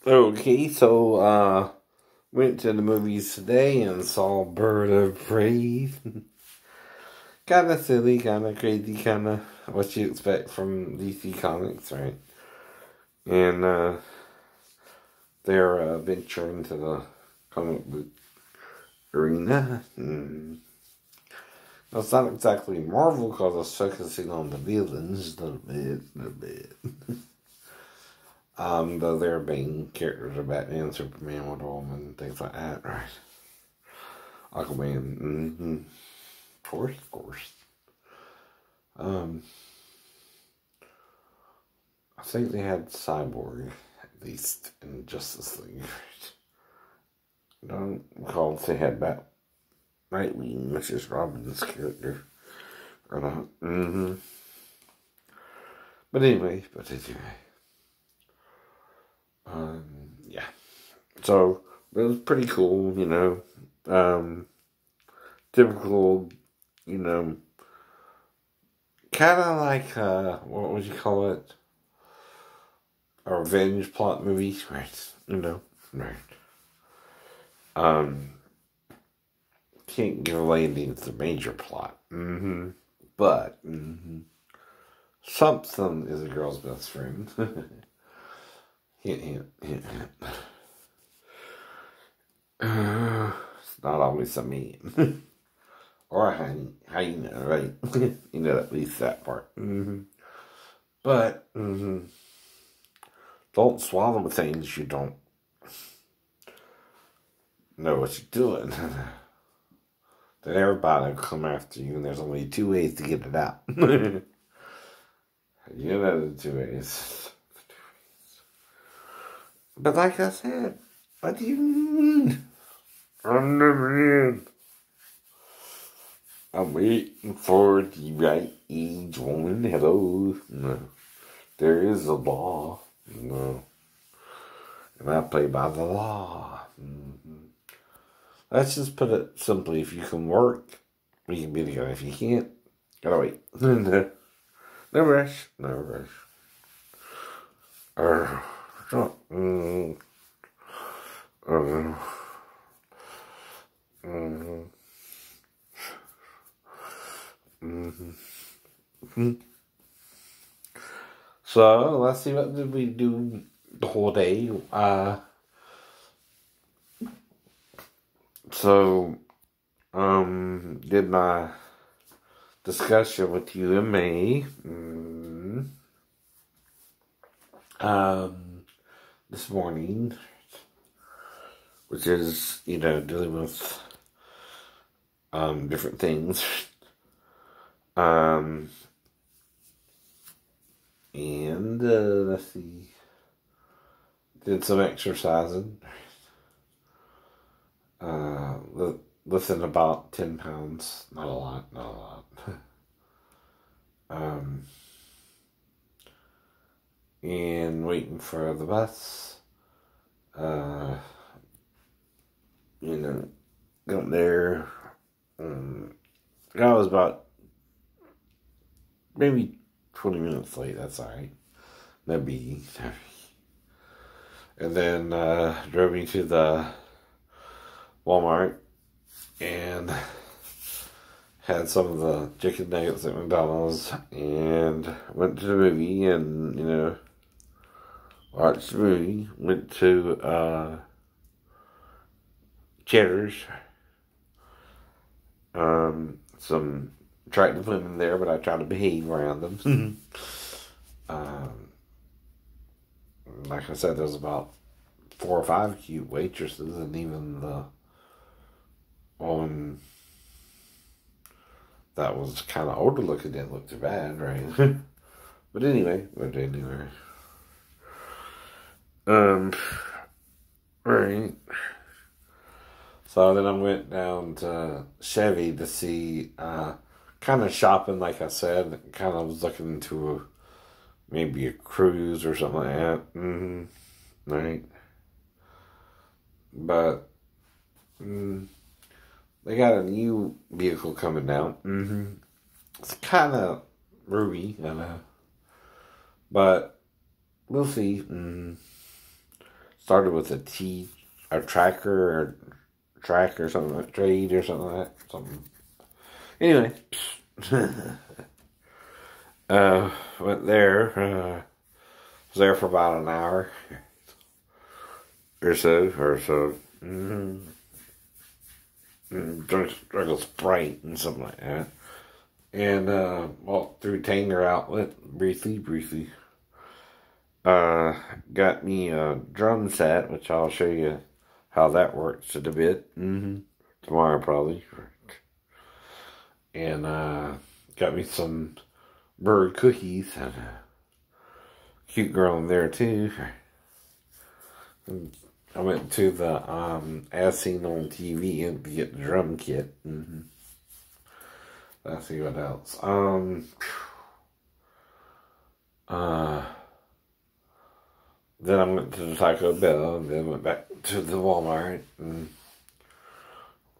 Okay, so went to the movies today and saw Bird of Prey. Kind of silly, kind of crazy, kind of what you expect from DC Comics, right? And they're venturing into the comic book arena. Well, it's not exactly Marvel because it's focusing on the villains a little bit. Though their main characters are Batman, Superman, Wonder Woman, things like that, right? Aquaman, of course. Um, I think they had Cyborg, at least, in Justice League. I don't recall if they had Nightwing, which is Robin's character, or not. But anyway. Yeah. So, it was pretty cool, typical, kind of like, what would you call it? A revenge plot movie, right? Right. Can't give away the major plot. But, something is a girl's best friend. Hint. It's not always a man. Or a honey. How you know, right? You know at least that part. But, don't swallow things you don't know what you're doing. Then everybody will come after you, and there's only two ways to get it out. You know the two ways. But like I said, what do you mean? I'm never in. I'm waiting for the right age woman. Hello. No. There is a law. No. And I play by the law. Let's just put it simply. If you can work, we can be together. If you can't, gotta wait. No rush. So let's see, what did we do the whole day? Did my discussion with you in May. This morning, which is, dealing with different things. And let's see, did some exercising. Lifting about 10 pounds. Not a lot. And waiting for the bus. Got there. I was about maybe 20 minutes late. That's alright. No biggie. And then drove me to the Walmart and had some of the chicken nuggets at McDonald's and went to the movie and, watched the movie. Went to Cheddar's. Some attractive women there, but I tried to behave around them. Like I said, there's about 4 or 5 cute waitresses, and even the one that was kind of older looking didn't look too bad, right? But anyway. Right. So then I went down to Chevy to see, kind of shopping, like I said. Kind of was looking into maybe a cruise or something like that. Right. But, they got a new vehicle coming down. It's kind of roomy, but we'll see. started with a tracker or track or something like trade or something like that. Something. Anyway, went there. Was there for about an hour or so. Drank a Sprite and something like that. And walked through Tanger Outlet briefly. Got me a drum set, which I'll show you how that works in a bit. Tomorrow probably. And got me some bird cookies and a cute girl in there too. And I went to the As Seen on TV and to get the drum kit. Let's see what else. Then I went to the Taco Bell and then went back to the Walmart. And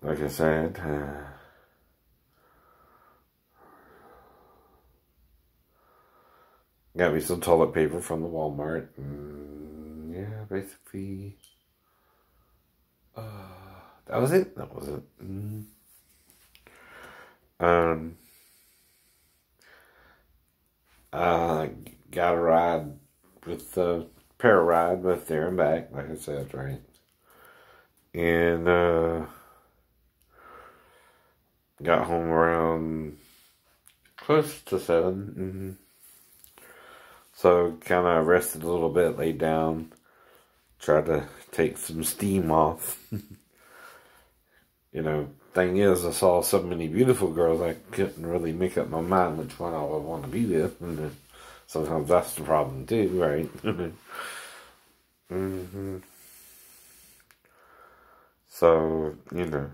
like I said, got me some toilet paper from the Walmart. And yeah, basically, that was it. Got a ride with the ride both there and back, like I said, right? And got home around close to 7. So kind of rested a little bit, laid down, tried to take some steam off. You know, thing is, I saw so many beautiful girls, I couldn't really make up my mind which one I would want to be with. And sometimes that's the problem too, right? So, you know.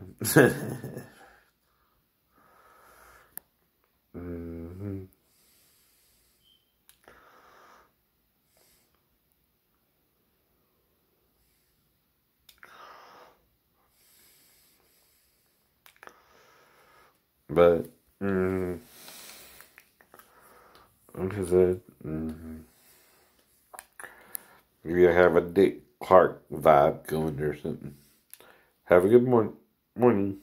But, like I said, maybe I have a Dick Clark vibe going or something. Have a good morning.